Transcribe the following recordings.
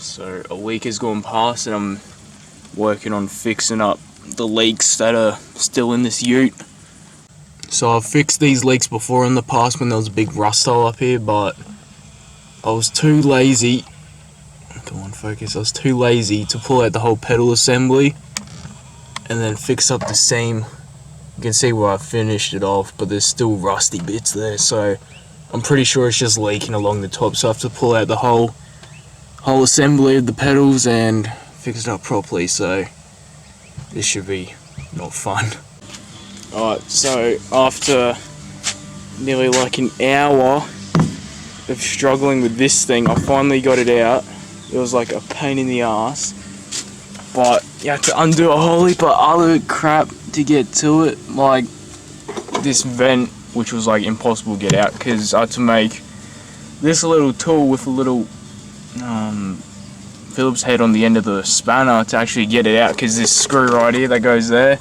So a week has gone past and I'm working on fixing up the leaks that are still in this ute. So I've fixed these leaks before in the past when there was a big rust hole up here, but I was too lazy. Come on, focus. I was too lazy to pull out the whole pedal assembly and then fix up the seam. You can see where I finished it off, but there's still rusty bits there, so I'm pretty sure it's just leaking along the top, so I have to pull out the whole assembly of the pedals and fix it up properly, so this should be not fun. Alright, so after nearly like an hour of struggling with this thing, I finally got it out. It was like a pain in the ass, but you have to undo a whole heap of other crap to get to it, like this vent, which was like impossible to get out because I had to make this little tool with a little Phillips head on the end of the spanner to actually get it out, because this screw right here that goes there,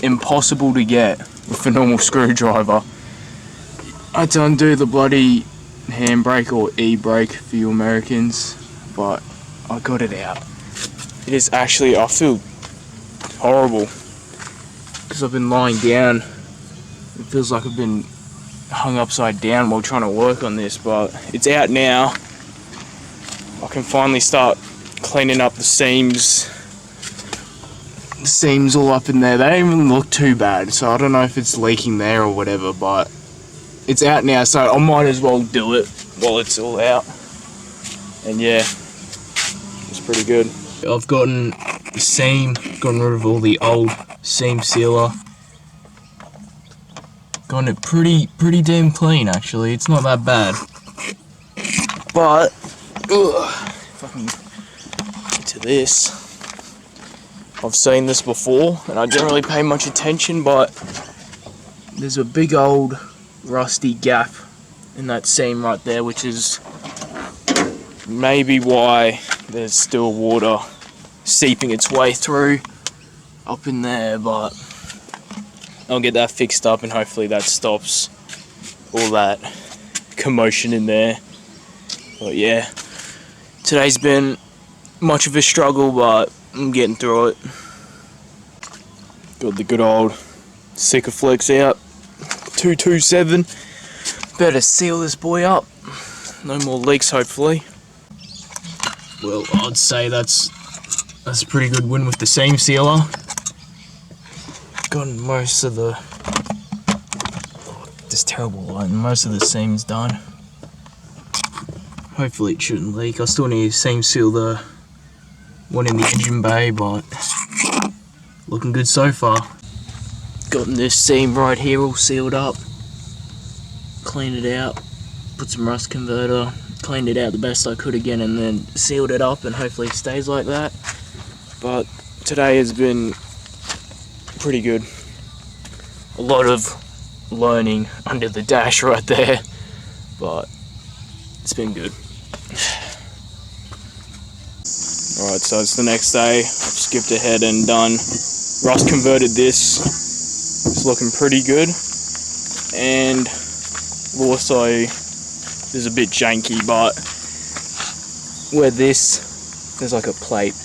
impossible to get with a normal screwdriver. I had to undo the bloody handbrake, or e-brake for you Americans, but I got it out. It is actually, I feel horrible because I've been lying down. It feels like I've been hung upside down while trying to work on this, but it's out now. I can finally start cleaning up the seams. The seams all up in there, they don't even look too bad, so I don't know if it's leaking there or whatever, but it's out now, so I might as well do it while it's all out. And yeah, it's pretty good. I've gotten the seam, gotten rid of all the old seam sealer. Gotten it pretty damn clean actually, it's not that bad. But, if I can get to this, I've seen this before and I didn't really pay much attention, but there's a big old rusty gap in that seam right there, which is maybe why there's still water seeping its way through up in there, but I'll get that fixed up and hopefully that stops all that commotion in there. But yeah, today's been much of a struggle, but I'm getting through it. Got the good old Sikaflex out, 227. Better seal this boy up. No more leaks, hopefully. Well, I'd say that's a pretty good win with the seam sealer. Got most of the this terrible line. Most of the seams done. Hopefully it shouldn't leak. I still need to seam seal the one in the engine bay, but looking good so far. Gotten this seam right here all sealed up. Cleaned it out. Put some rust converter. Cleaned it out the best I could again, and then sealed it up, and hopefully it stays like that. But today has been pretty good. A lot of learning under the dash right there, but it's been good. Alright, so it's the next day. I've skipped ahead and done rust converted this. It's looking pretty good. And also, this is a bit janky, but where there's like a plate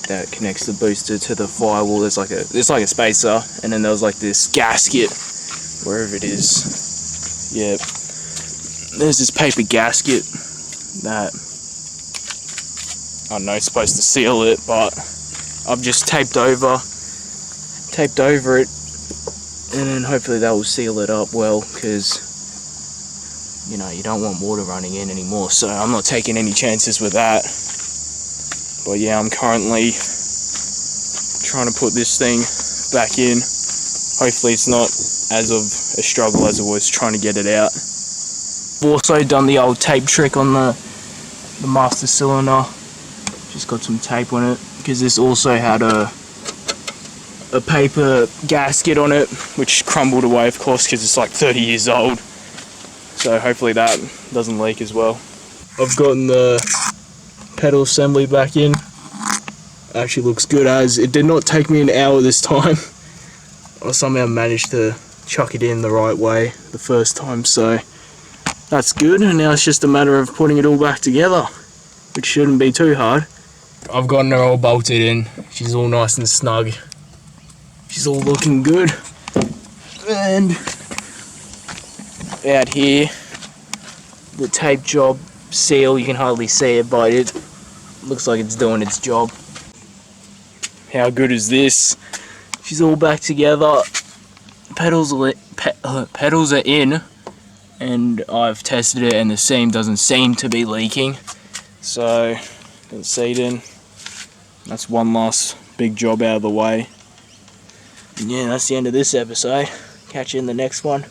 that connects the booster to the firewall. There's like a spacer, and then there's like this gasket wherever it is. Yeah, there's this paper gasket that I don't know, it's supposed to seal it, but I've just taped over it, and then hopefully that will seal it up well, because you know, you don't want water running in anymore, so I'm not taking any chances with that. But yeah, I'm currently trying to put this thing back in. Hopefully it's not as of a struggle as it was trying to get it out. I've also done the old tape trick on the master cylinder. Just got some tape on it, because this also had a paper gasket on it, which crumbled away, of course, because it's like 30 years old. So hopefully that doesn't leak as well. I've gotten the pedal assembly back in. Actually looks good, as it did not take me an hour this time. I somehow managed to chuck it in the right way the first time, so that's good. And now it's just a matter of putting it all back together. which shouldn't be too hard. I've gotten her all bolted in. She's all nice and snug. She's all looking good. And out here, the tape job seal, you can hardly see it, but it looks like it's doing its job. How good is this? She's all back together. Pedals are in, and I've tested it, and the seam doesn't seem to be leaking. So, got the seat in. That's one last big job out of the way. And yeah, that's the end of this episode. Catch you in the next one.